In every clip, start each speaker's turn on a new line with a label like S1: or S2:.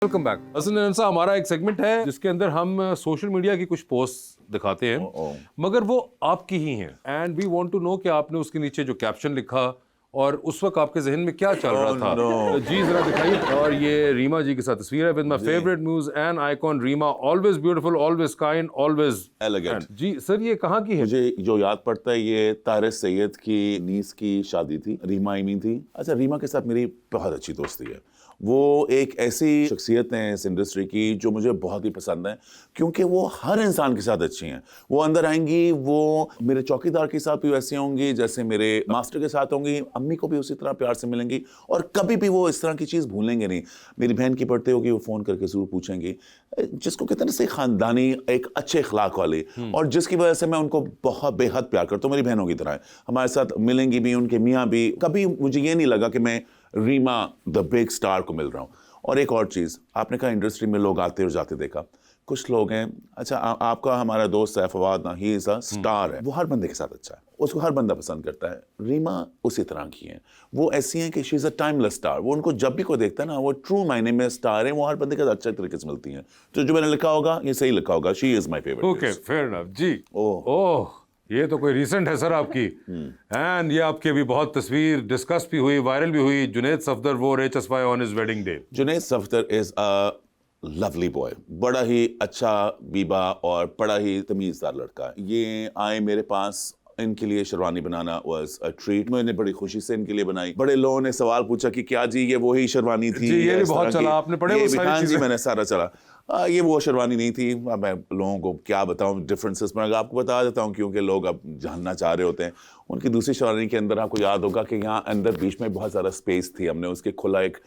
S1: Welcome back. Hasan इंसा हमारा एक segment है जिसके अंदर हम सोशल मीडिया की कुछ पोस्ट दिखाते हैं मगर वो आपकी ही हैं and we want to know कि आपने उसके नीचे जो कैप्शन लिखा और उस वक्त आपके जहन में क्या चल रहा था। जी जरा दिखाइए। और ये रीमा जी के साथ तस्वीर है with my favourite muse and icon Reema, always beautiful, always kind, always
S2: elegant.
S1: जी सर ये कहाँ की है?
S2: मुझे जो याद पड़ता है ये तारिक सैयद की नीस की शादी थी, रीमा इमी थी। अच्छा, रीमा के साथ मेरी बहुत अच्छी दोस्ती है। वो एक ऐसी शख्सियत है इस इंडस्ट्री की जो मुझे बहुत ही पसंद है क्योंकि वो हर इंसान के साथ अच्छी हैं। वो अंदर आएंगी, वो मेरे चौकीदार के साथ भी वैसे होंगी जैसे मेरे मास्टर के साथ होंगी, अम्मी को भी उसी तरह प्यार से मिलेंगी और कभी भी वो इस तरह की चीज़ भूलेंगे नहीं। मेरी बहन की बर्थडे होगी, वो फ़ोन करके ज़रूर पूछेंगी, जिसको कहते हैं से ख़ानदानी एक अच्छे अखलाक वाले, और जिसकी वजह से मैं उनको बहुत बेहद प्यार करता हूँ। मेरी बहनों की तरह है, हमारे साथ मिलेंगी भी, उनके मियाँ भी। कभी मुझे ये नहीं लगा कि मैं रीमा द बिग स्टार को मिल रहा हूँ। और एक और चीज़, आपने कहा इंडस्ट्री में लोग आते और जाते देखा, कुछ लोग हैं। अच्छा, आपका हमारा दोस्त है फवाद ना, ही इज़ अ स्टार है, वो हर बंदे के साथ अच्छा है, उसको हर बंदा पसंद करता है। रीमा उसी तरह की है, वो ऐसी हैं कि she is a timeless star. वो उनको जब भी कोई देखता है ना, वो ट्रू मायने में स्टार है, वो हर बंदे के साथ अच्छे तरीके से मिलती हैं। तो जो मैंने लिखा होगा ये सही लिखा होगा, she is my favourite.
S1: Okay, fair enough जी। ओह ये तो कोई रीसेंट है सर आपकी। एंड ये आपकी अभी बहुत तस्वीर डिस्कस भी हुई, वायरल भी हुई। जुनैद सफदर वो HSY on his wedding day.
S2: Junaid Safdar is a lovely boy, बड़ा ही अच्छा बीबा और बड़ा ही तमीज़दार लड़का है। ये आए मेरे पास, इनके लिए शेरवानी बनाना वाज अ ट्रीट। मैंने बड़ी खुशी से इनके लिए बनाई। बड़े लोगों ने सवाल पूछा कि क्या जी ये वही शेरवानी थी?
S1: जी ये भी बहुत चला, आपने पढ़े वो सारी
S2: चीजें?
S1: चीजें?
S2: मैंने सारा चला। ये वो शेरवानी नहीं थी। अब मैं लोगों को क्या बताऊं डिफरेंसेस, मैं आपको बता देता हूं क्योंकि लोग अब जानना चाह रहे होते हैं। उनकी दूसरी शेरवानी के अंदर आपको याद होगा कि यहाँ अंदर बीच में बहुत ज़्यादा स्पेस थी, हमने उसके खुला एक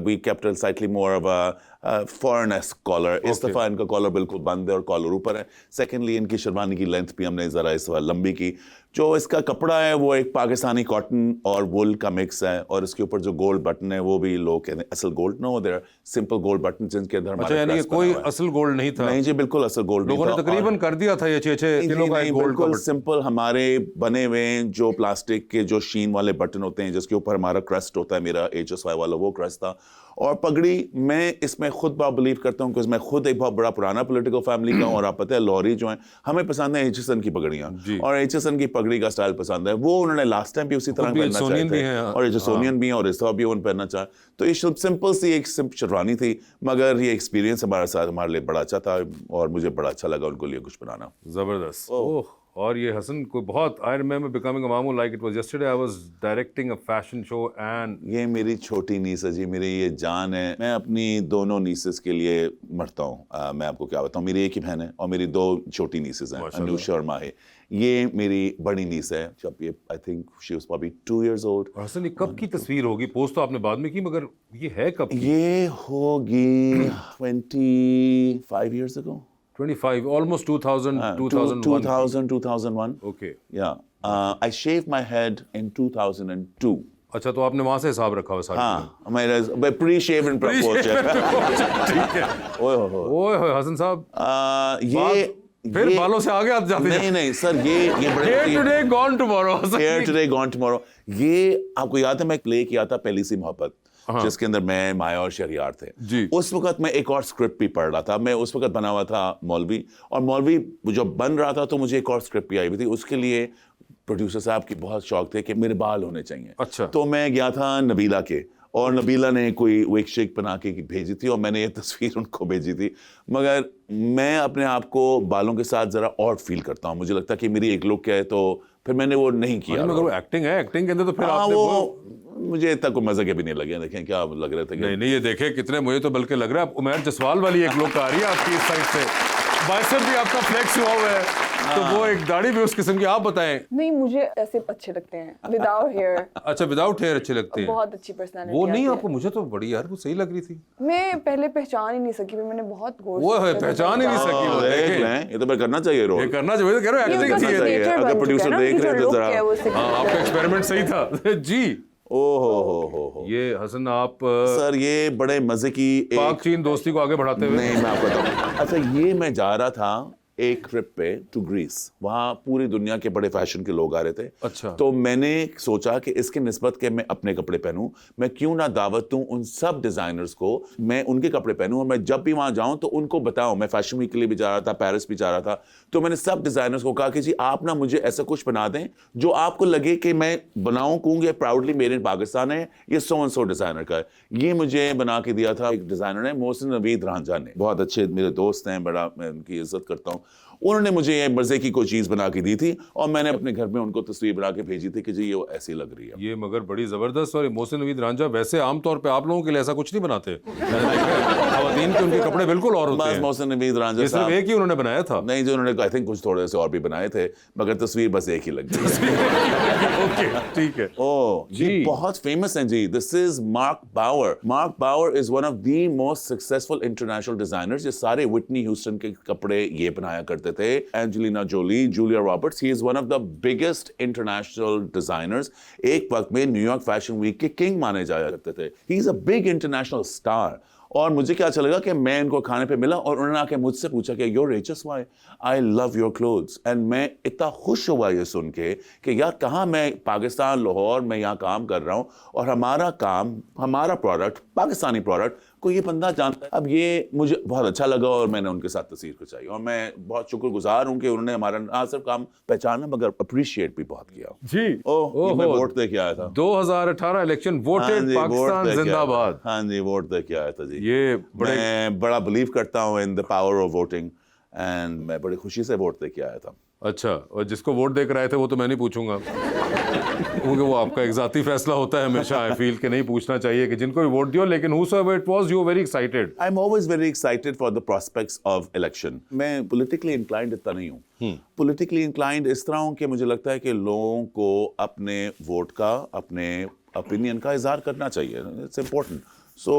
S2: we kept slightly more of a foreignesque collar. इस दफ़ा इनका कॉलर बिल्कुल बंद है और कॉलर ऊपर है। सेकेंडली इनकी शेरवानी की लेंथ भी हमने ज़रा इस बार लंबी की। जो इसका कपड़ा है वो एक पाकिस्तानी कॉटन और वुल का मिक्स है, और इसके ऊपर जो गोल्ड बटन है वो भी लोग कहते हैं असल gold no, there simple gold button जिनके अंदर
S1: अच्छा, यानी कोई असल गोल्ड नहीं था?
S2: नहीं जी, बिल्कुल असल गोल्ड नहीं था।
S1: लोगों ने तकरीबन कर दिया था ये 6-6 किलो का गोल्ड।
S2: बिल्कुल सिंपल हमारे बने हुए जो प्लास्टिक के जो शीन वाले बटन होते हैं जिसके ऊपर हमारा क्रस्ट होता है, मेरा HSY वाला वो क्रस्ट था। और पगड़ी, मैं इसमें खुद बहुत बिलीव करता हूँ क्योंकि मैं खुद एक बहुत बड़ा पुराना पॉलिटिकल फैमिली का हूँ, और आप पता है लॉरी जो है हमें पसंद है HSN की पगड़ियाँ, और HSN की पगड़ी का स्टाइल पसंद है। वो उन्होंने लास्ट टाइम भी उसी तरह पहनना चाहे थे, और एचसोनियन भी और इस दफा भी उन्होंने पहनना चाहा। तो ये सिंपल सी एक शेरवानी थी, मगर ये एक्सपीरियंस हमारे साथ हमारे लिए बड़ा अच्छा था और मुझे बड़ा अच्छा लगा उनको लिए कुछ बनाना।
S1: जबरदस्त। ओह, और ये हसन को बहुत, आई रिमेंबर बिकमिंग अ मामू like it was yesterday. I was directing a fashion show and
S2: ये मेरी छोटी नीस है जी, मेरी ये जान है। मैं अपनी दोनों नीसेस के लिए मरता हूँ। मैं आपको क्या बताऊँ, मेरी एक ही बहन है और मेरी 2 छोटी नीसेस हैं, अनुषा और माहे। ये मेरी बड़ी नीस है, जब ये I think she was probably 2 years old.
S1: Hasan ये कब की तस्वीर होगी? पोस्ट तो आपने बाद में की, मगर ये है कब की?
S2: ये होगी 25 years ago.
S1: 25, almost 2000,
S2: 2001.
S1: Okay.
S2: Yeah. I shaved my head in 2002.
S1: अच्छा, तो आपने वहां से हिसाब रखा हुआ सारी?
S2: हाँ, मेरा प्री-शेवन प्रपोज है।
S1: ठीक है। ओए हसन साहब,
S2: ये
S1: फिर बालों से आगे आते जाते
S2: नहीं सर, ये बड़े
S1: Here today, gone tomorrow.
S2: Here today, gone tomorrow. ये आपको याद है मैं प्ले किया था पहली सी मोहब्बत, जिसके अंदर मैं, माया और शहरियार थे
S1: जी।
S2: उस वक्त मैं एक और स्क्रिप्ट भी पढ़ रहा था। मैं उस वक्त बना हुआ था मौलवी, और मौलवी जो बन रहा था तो मुझे एक और स्क्रिप्ट भी आई हुई थी। उसके लिए प्रोड्यूसर साहब की बहुत शौक थे कि मेरे बाल होने चाहिए।
S1: अच्छा।
S2: तो मैं गया था नबीला के, और नबीला ने कोई वेक शेक बना के भेजी थी और मैंने ये तस्वीर उनको भेजी थी। मगर मैं अपने आप को बालों के साथ ज़रा ऑड फील करता हूँ, मुझे लगता है कि मेरी एक लुक है, तो फिर मैंने वो नहीं किया।
S1: मगर वो एक्टिंग है, एक्टिंग के अंदर तो फिर आपने
S2: वो मुझे इतना कोई मज़ा के भी नहीं लगे। देखें क्या लग रहे थे।
S1: नहीं ये देखें कितने, मुझे तो बल्कि लग रहा है उमैर जसवाल वाली एक लुक आ रही है आपकी इस साइड से। बाइसेप भी आपका फ्लेक्स हुआ हुआ है, तो वो एक दाढ़ी भी उस किस्म की। आप बताएं।
S3: नहीं, मुझे ऐसे अच्छे लगते हैं विदाउट हेयर।
S1: अच्छा, विदाउट हेयर अच्छे लगते हैं?
S3: बहुत अच्छी पर्सनालिटी।
S1: वो नहीं आपको? मुझे तो बड़ी यार वो सही लग रही थी।
S3: मैं पहले पहचान ही नहीं सकी, फिर मैंने बहुत गौर
S1: वो
S3: से
S1: पहचान ही नहीं सकी। वो
S2: देख लें, ये तो मैं करना चाहिए रोल।
S1: ये करना चाहिए, कह रहे हो एक्टिंग थी ये।
S2: अगर प्रोड्यूसर देख रहे हैं तो जरा,
S1: हाँ आपका एक्सपेरिमेंट सही था जी।
S2: ओहो
S1: ये हसन आप
S2: सर, ये बड़े मजे की
S1: पाक चीन दोस्ती को आगे बढ़ाते हुए।
S2: नहीं, मैं आपको बताऊं। अच्छा, ये मैं जा रहा था एक ट्रिप पे टू ग्रीस, वहाँ पूरी दुनिया के बड़े फैशन के लोग आ रहे थे।
S1: अच्छा।
S2: तो मैंने सोचा कि इसके निस्बत के मैं अपने कपड़े पहनूं, मैं क्यों ना दावत दूं उन सब डिजाइनर्स को, मैं उनके कपड़े पहनूं और मैं जब भी वहां जाऊं तो उनको बताऊं। मैं फैशन वीक के लिए भी जा रहा था, पेरिस भी जा रहा था, तो मैंने सब डिजाइनर्स को कहा कि जी आप ना मुझे ऐसा कुछ बना दें जो आपको लगे कि मैं बनाऊं, कहूंगा प्राउडली मेड इन पाकिस्तान है, ये सो एंड सो डिजाइनर का है। ये मुझे बना के दिया था एक डिजाइनर ने, मोहसिन नवीद रांझा ने, बहुत अच्छे मेरे दोस्त हैं, बड़ा मैं उनकी इज्जत करता हूँ। उन्होंने मुझे ये मजे की कोई चीज बना के दी थी और मैंने अपने घर में उनको तस्वीर बना के भेजी थी कि जी ये ऐसी लग रही है।
S1: ये मगर बड़ी जबरदस्त। और मोहसिन नवीद रांझा वैसे आमतौर पे आप लोगों के लिए ऐसा कुछ नहीं बनाते। खवातीन के उनके कपड़े बिल्कुल और होते
S2: बस
S1: हैं।
S2: मोहसिन नवीद रांझा
S1: ये सिर्फ
S2: साहब,
S1: एक ही उन्होंने बनाया था।
S2: नहीं जो उन्होंने आई थिंक कुछ थोड़े से और भी बनाए थे, मगर तस्वीर बस एक ही लग गई।
S1: ओके, ठीक है।
S2: ओह
S1: जी।
S2: ये बहुत फेमस हैं जी। This is Mark Bauer. Mark Bauer is one of the most successful international designers. ये सारे विटनी ह्यूस्टन के कपड़े ये बनाया करते थे। Angelina Jolie, Julia Roberts, he is one of the biggest international designers. एक वक्त में न्यूयॉर्क फैशन वीक के किंग माने जाया करते थे। He is a big international star. और मुझे क्या अच्छा लगा कि मैं इनको खाने पे मिला और उन्होंने आके मुझसे पूछा कि your richest why, I love your clothes. And मैं इतना खुश हुआ ये सुन के कि यार कहाँ मैं पाकिस्तान लाहौर में यहाँ काम कर रहा हूँ और हमारा काम, हमारा प्रोडक्ट, पाकिस्तानी प्रोडक्ट को ये बंदा जानता है। अब ये मुझे बहुत अच्छा लगा और मैंने उनके साथ तस्वीर खिंचाई और मैं बहुत शुक्रगुजार हूँ कि उन्होंने हमारा ना सिर्फ काम पहचाना मगर अप्रिशिएट भी बहुत किया।
S1: जी।
S2: ओह मैं वोट दे के आया था।
S1: 2018 इलेक्शन,
S2: हाँ
S1: वोटेड
S2: जी, वोट
S1: पाकिस्तान
S2: दे के आया था।
S1: जिंदाबाद।
S2: हाँ जी, वोट दे के आया था जी।
S1: ये बड़े
S2: मैं बड़ा बिलीव करता हूँ in the power of voting and मैं बड़ी खुशी से वोट दे के आया था।
S1: अच्छा। और जिसको वोट देकर आए थे वो तो मैं नहीं पूछूंगा, क्योंकि वो आपका एक जाती फैसला होता है हमेशा। आई फील कि नहीं पूछना चाहिए कि जिनको भी वोट दियो, लेकिन whosoever it was, you were very excited.
S2: I'm always very excited for the prospects of election. मैं politically inclined इतना नहीं हूँ। Politically inclined इस तरह हूँ कि मुझे लगता है कि लोगों को अपने वोट का, अपने opinion का इजहार करना चाहिए। It's important. So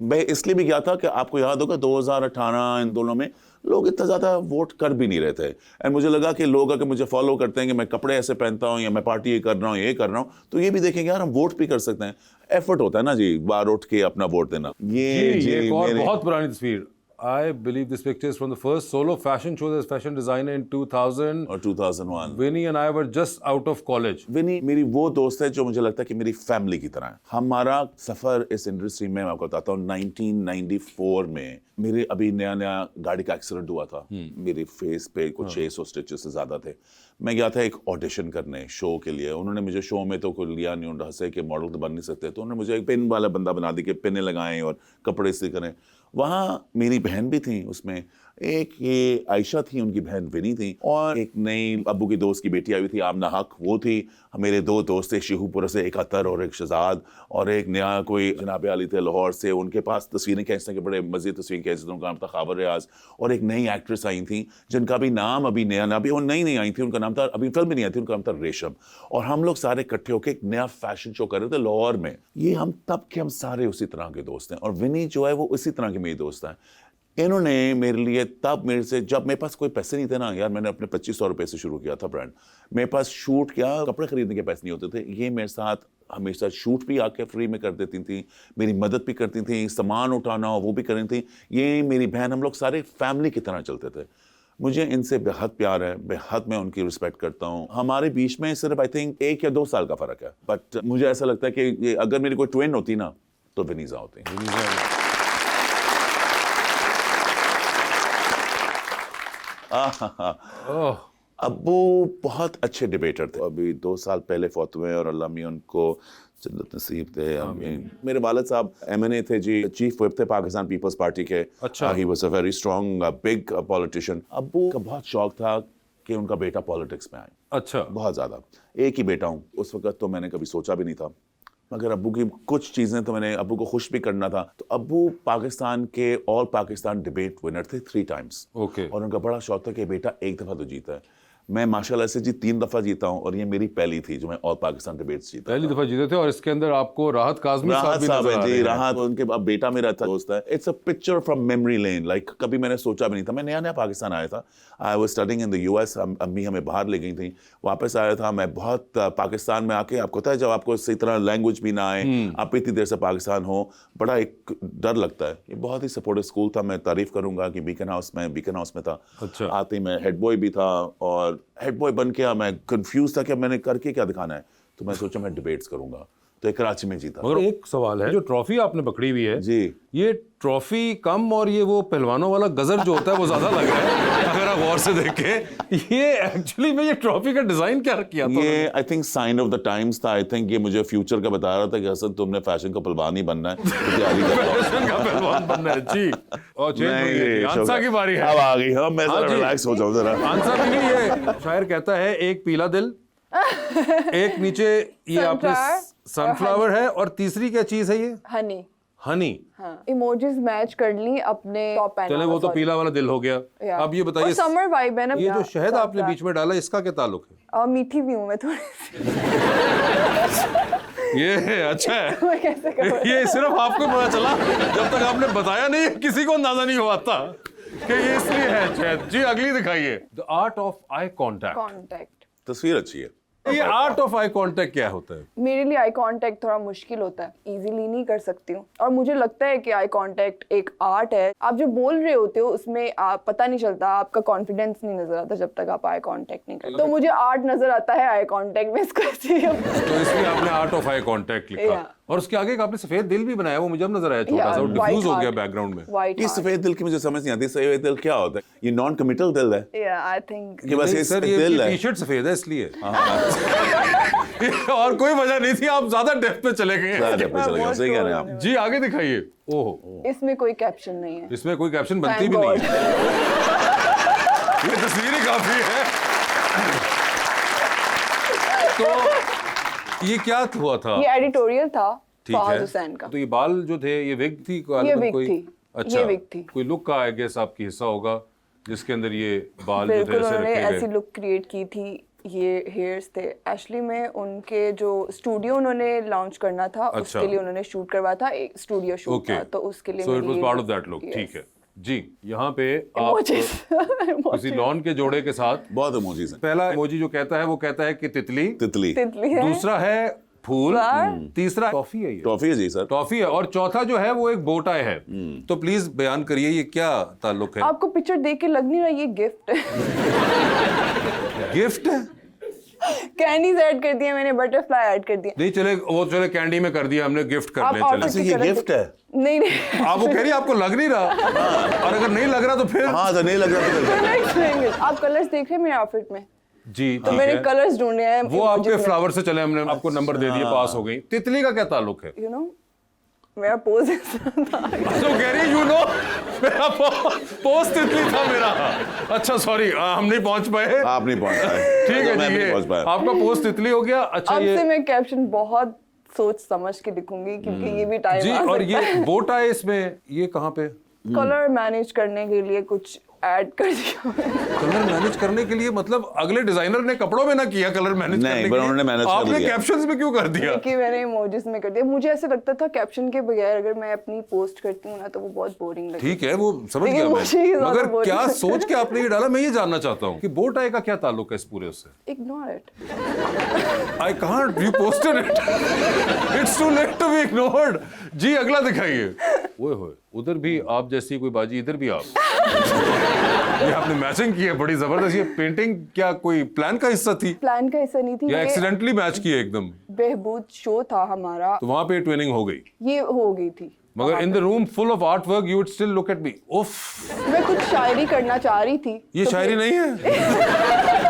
S2: मैं इसलिए भी गया था कि आपको याद होगा 2018 इन दोनों में लोग इतना ज़्यादा वोट कर भी नहीं रहे थे। एंड मुझे लगा कि लोग अगर मुझे फॉलो करते हैं कि मैं कपड़े ऐसे पहनता हूँ या मैं पार्टी ये कर रहा हूँ, ये कर रहा हूँ, तो ये भी देखेंगे यार हम वोट भी कर सकते हैं। एफर्ट होता है ना जी, बार उठ के अपना वोट देना। ये
S1: जी, एक और
S2: मेरे-
S1: बहुत पुरानी तस्वीर। I believe this picture is from the first solo fashion show as fashion designer in 2000.
S2: और 2001
S1: Winnie and I were just out of college.
S2: विनी मेरी वो दोस्त है जो मुझे लगता है कि मेरी फैमिली की तरह है। हमारा सफर इस इंडस्ट्री में मैं आपको बताता हूँ 1994 में मेरे अभी नया नया गाड़ी का एक्सीडेंट हुआ था। मेरे फेस पे कुछ 600 स्टिचेस से ज्यादा थे। मैं गया था एक ऑडिशन करने शो के लिए। उन्होंने मुझे शो में तो कोई लिया नहीं, उन्होंने हंसे कि मॉडल तो बन नहीं सकते, तो उन्होंने मुझे एक पिन वाला बंदा बना दी कि पिने लगाएं और कपड़े इस्त्री करें। वहाँ मेरी बहन भी थी उसमें, एक ये आयशा थी, उनकी बहन विनी थी, और एक नई अब्बू की दोस्त की बेटी आई हुई थी आमना हक, वो थी। मेरे दो दोस्त थे शिहूपुर से, एक अतर और एक शहजाद, और एक नया कोई जनाब अली थे लाहौर से। उनके पास तस्वीरें खींचने के बड़े मज़े तस्वीरें खींचते थे। उनका नाम था खाबर रियाज। और एक नई एक्ट्रेस आई थी जिनका भी नाम अभी नया ना, अभी वो नई आई थी, उनका नाम था, अभी फिल्म में नहीं आई थी, उनका नाम था रेशम। और हम लोग सारे इकट्ठे होकर एक नया फैशन शो कर रहे थे लाहौर में। ये हम तब के हम सारे उसी तरह के दोस्त हैं, और विनी जो है वो उसी तरह के मेरे दोस्त हैं। इन्होंने मेरे लिए तब मेरे से, जब मेरे पास कोई पैसे नहीं थे ना यार, मैंने अपने 2500 रुपये से शुरू किया था ब्रांड। मेरे पास शूट क्या कपड़े खरीदने के पैसे नहीं होते थे। ये मेरे साथ हमेशा शूट भी आके फ्री में कर देती थी, मेरी मदद भी करती थी, सामान उठाना हो वो भी कर रही थी। ये मेरी बहन, हम लोग सारे फैमिली की तरह चलते थे। मुझे इनसे बेहद प्यार है, बेहद मैं उनकी रिस्पेक्ट करता हूँ। हमारे बीच में सिर्फ आई थिंक 1 या 2 साल का फ़र्क है, बट मुझे ऐसा लगता है कि अगर मेरी कोई ट्विन होती ना तो विनीजा होती।
S1: ओह,
S2: अब्बू बहुत अच्छे डिबेटर थे। अभी 2 साल पहले फौत हुए और अल्लाह मियां उनको जन्नत नसीब थे। मेरे वालिद साहब MNA थे जी, चीफ व्हिप थे पाकिस्तान पीपल्स पार्टी के।
S1: अच्छा।
S2: He was a very strong big politician. अब्बू का बहुत शौक था कि उनका बेटा पॉलिटिक्स में आए,
S1: अच्छा।
S2: बहुत ज़्यादा। एक ही बेटा हूँ, उस वक्त तो मैंने कभी सोचा भी नहीं था, मगर अब्बू की कुछ चीज़ें तो मैंने, अब्बू को खुश भी करना था। तो अब्बू पाकिस्तान के ऑल पाकिस्तान डिबेट विनर थे 3 टाइम्स।
S1: ओके।
S2: और उनका बड़ा शौक था कि बेटा एक दफ़ा तो जीता है। मैं माशाल्लाह से जी 3 दफा जीता हूं और ये मेरी पहली थी जो मैं ऑल पाकिस्तान डिबेट्स जीता।
S1: पहली दफा जीते थे और इसके अंदर आपको राहत काज़मी साहब
S2: राहत
S1: भी
S2: साहब
S1: नजर
S2: है
S1: आ रहे
S2: जी,
S1: हैं।
S2: राहत उनके अब बेटा मेरा था दोस्त है। It's a picture from memory lane, like कभी मैंने सोचा भी नहीं था। मैं नया नया पाकिस्तान आया था, I was studying in the US, अम्मी हमें बाहर ले गई थी, वापस आया था मैं। बहुत पाकिस्तान में आके आपको पता है जब आपको सही तरह लैंग्वेज भी ना आए, आप इतनी देर से पाकिस्तान हो, बड़ा एक डर लगता है। ये बहुत ही सपोर्टिव स्कूल था, मैं तारीफ करूंगा कि बीकन हाउस में था।
S1: अच्छा।
S2: आते ही मैं हेड बॉय भी था और हेड बॉय बन के मैं कंफ्यूज था कि मैंने करके क्या दिखाना है, तो मैं सोचा मैं डिबेट्स करूंगा, तो एक कराची में जीता।
S1: मगर एक सवाल है, जो ट्रॉफी आपने पकड़ी हुई है
S2: जी,
S1: ये ट्रॉफी कम और ये वो पहलवानों वाला गजर जो होता है वो ज्यादा लग रहा है अगर आप गौर से देखें। ये एक्चुअली में ये ट्रॉफी का डिजाइन क्या किया था?
S2: ये I think sign of the times था। आई थिंक ये मुझे फ्यूचर का बता रहा था कि हसन तुमने फैशन का पहलवान ही बनना है, तो तैयारी कर लो।
S1: फैशन का पहलवान बनना है जी। और चेंज हो गई,
S2: नहीं,
S1: आंसा की बारी है।
S2: अब आ गई। हाँ, मैं
S1: हाँ
S2: जरा
S1: जी।
S2: रिलैक्स हो जाऊं जरा।
S1: आंसा भी नहीं है, शायर कहता है एक पीला दिल, एक नीचे ये आपने सनफ्लावर है और तीसरी क्या चीज है ये?
S3: हनी।
S1: हनी।
S3: हाँ, इमोजीज मैच कर ली अपने टॉप पैन।
S1: चले वो तो पीला वाला दिल हो गया। अब ये बताइए,
S3: समर वाइब है ना,
S1: ये जो शहद आपने बीच में डाला इसका क्या ताल्लुक है?
S3: और मीठी भी हूँ मैं थोड़ी सी।
S1: ये अच्छा है।
S3: मैं कैसे करूँ?
S1: ये सिर्फ आपको पता चला, जब तक आपने बताया नहीं किसी को अंदाजा नहीं हुआ था कि ये इसलिए है शहद। जी अगली दिखाइए। The art of eye contact.
S3: Contact.
S2: तस्वीर अच्छी है।
S1: ये आर्ट ऑफ आई कांटेक्ट क्या होता है?
S3: मेरे लिए आई कांटेक्ट थोड़ा मुश्किल होता है, इजीली नहीं कर सकती हूँ, और मुझे लगता है कि आई कांटेक्ट एक आर्ट है। आप जो बोल रहे होते हो उसमें आप पता नहीं चलता, आपका कॉन्फिडेंस नहीं नजर आता जब तक आप आई कांटेक्ट नहीं करते। तो मुझे आर्ट नजर आता है आई कांटेक्ट में, इसको
S1: तो इसलिए आपने आर्ट ऑफ आई कांटेक्ट लिखा। और उसके आगे एक आपने सफेद दिल भी बनाया, वो मुझे अब नजर आया, छोटा सा डिफ्यूज हो गया बैकग्राउंड में।
S2: ये सफेद दिल की मुझे समझ नहीं आती, सफेद दिल क्या होता है? ये नॉन कमिटल दिल है।
S3: आई थिंक
S2: ये बस ये
S1: सर,
S2: दिल
S1: ये
S2: है।
S1: टी-शर्ट सफेद है इसलिए। और कोई वजह नहीं थी, आप ज्यादा डेप्थ पे चले गए।
S2: सही कह रहे हैं आप।
S1: जी आगे दिखाइए। ओह,
S3: इसमें कोई कैप्शन नहीं है,
S1: इसमें कोई कैप्शन बनती
S3: Thank
S1: भी नहीं
S3: God.
S1: है। ये तस्वीर ही काफी है। तो ये क्या हुआ था?
S3: ये एडिटोरियल था
S1: ठीक
S3: फवाद
S1: है।
S3: हुसैन का।
S1: तो ये बाल जो थे ये विग थी?
S3: ये विग
S1: कोई
S3: थी।
S1: अच्छा,
S3: ये विग थी।
S1: कोई लुक का आई गेस आपकी हिस्सा होगा जिसके अंदर ये बाल जो थे
S3: बिल्कुल,
S1: ऐसे
S3: उन्होंने
S1: रखे
S3: ऐसी
S1: गए।
S3: लुक क्रिएट की थी। ये हेयर्स थे एक्चुअली में, उनके जो स्टूडियो उन्होंने लॉन्च करना था
S1: अच्छा।
S3: उसके लिए उन्होंने शूट करवाया था, एक स्टूडियो शूट
S1: ओके,
S3: था, तो उसके लिए
S1: सो इट
S3: मेरी
S1: वाज
S3: ये
S1: part of
S3: look-
S1: that look.
S3: Yes.
S1: ठीक है जी। यहाँ पे आप
S3: Emojis.
S1: किसी लॉन के जोड़े के साथ,
S2: बहुत इमोजीज हैं।
S1: पहला इमोजी जो कहता है वो कहता है कि तितली,
S2: तितली
S3: तितली है,
S1: दूसरा है फूल,
S3: Flower.
S1: तीसरा टॉफी है, ये
S2: ट्रॉफी है जी सर।
S1: टॉफी है, और चौथा जो है वो एक बोट आए है। तो प्लीज बयान करिए ये क्या ताल्लुक है?
S3: आपको पिक्चर देख के लग नहीं रहा ये गिफ्ट है?
S1: गिफ्ट है?
S3: कैंडीज ऐड कर दिया मैंने, बटरफ्लाई ऐड कर दिया।
S1: नहीं चले, वो चले कैंडी में कर दिया हमने, गिफ्ट कर
S3: आप
S1: ले
S3: ऑफिस
S1: चले।
S2: अच्छा,
S3: की
S2: ये
S3: तरह
S2: गिफ्ट है?
S3: नहीं नहीं,
S1: आप वो कह रही है आपको लग नहीं रहा, और अगर नहीं लग रहा तो फिर
S2: हाँ, तो नहीं लग रहा तो
S3: मैं explain it. आप कलर्स देख रहे हैं मेरे आउटफिट में,
S1: जी
S3: तो
S1: ठीक
S3: मैंने
S1: है।
S3: कलर्स ढूंढे हैं
S1: वो आपके फ्लावर से चले, हमने आपको नंबर दे दिए, पास हो गई। तितली का क्या ताल्लुक है?
S3: यू नो मेरा पोज
S1: तो कह रही यू नो मेरा पोस्ट तितली था मेरा। अच्छा सॉरी, हम नहीं पहुंच पाए।
S2: आप नहीं पहुंच पाए।
S1: ठीक है
S2: मैं
S1: जी,
S2: नहीं
S1: ये
S2: पहुंच पाया।
S1: आपका पोस्ट तितली हो गया। अच्छा
S3: अब
S1: ये
S3: से मैं कैप्शन बहुत सोच समझ के लिखूंगी, क्योंकि ये भी टाइम
S1: जी, और ये बोट आए इसमें, ये कहाँ पे?
S3: कलर मैनेज करने के लिए कुछ ऐड कर दिया मैंने।
S1: कलर मैनेज करने के लिए मतलब अगले डिजाइनर ने कपड़ों में ना किया कलर मैनेज
S2: नहीं,
S1: करने
S2: पर
S1: के लिए,
S2: उन्होंने manage कर
S1: आपने
S2: दिया।
S1: कैप्शंस में क्यों कर दिया?
S3: कि मैंने इमोजीज में कर दिया। मुझे ऐसे लगता था कैप्शन के बगैर अगर मैं अपनी पोस्ट करती हूँ ना तो वो बहुत बोरिंग लगता है।
S1: ठीक है, वो समझ
S3: लेकिन
S1: गया
S3: मुझे ये
S1: मैं,
S3: ज्यादा
S1: मगर
S3: boring
S1: क्या
S3: लगता है।
S1: सोच के आपने ये डाला, मैं ये जानना चाहता हूँ कि बोट आए का क्या ताल्लुक है इस पूरे उससे?
S3: Ignore it.
S1: I can't. You posted it. It's too late to be ignored. जी अगला दिखाइए। ओए होए, उधर भी आप जैसी कोई बाजी, इधर भी आप। ये आपने मैचिंग की है बड़ी जबरदस्त। ये पेंटिंग क्या कोई प्लान का हिस्सा थी
S3: प्लान का हिस्सा नहीं थी,
S1: या
S3: ये
S1: एक्सीडेंटली मैच की है एकदम?
S3: बहबूद शो था हमारा,
S1: तो वहां पे ट्रेनिंग हो गई,
S3: ये हो गई थी।
S1: मगर in the room full of art work you would still look at me. उफ,
S3: मैं कुछ शायरी करना चाह रही थी।
S1: ये
S3: तो
S1: शायरी नहीं है।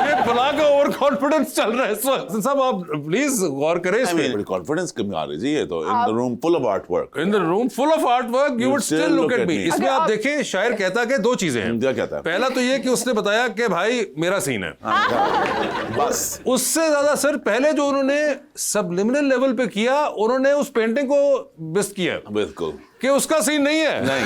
S1: ये बला का ओवर कॉन्फिडेंस चल रहा है इस वक्त। सब आप प्लीज गौर करें इस पे।
S2: बड़ी कॉन्फिडेंस कम आ रही जी। ये तो in the room full of art work.
S1: In the room full of art work you would still look at me. इसमें
S3: अगर
S1: आप
S3: आप-
S1: देखें, शायर कहता कि दो चीजें हैं।
S2: क्या कहता है?
S1: पहला तो ये कि उसने बताया कि भाई मेरा सीन है,
S2: बस
S1: उससे ज्यादा सर पहले जो उन्होंने सबलिमिनल लेवल पे किया, उन्होंने उस पेंटिंग को बेस्ट किया
S2: बिल्कुल
S1: कि उसका सीन नहीं है।
S2: नहीं।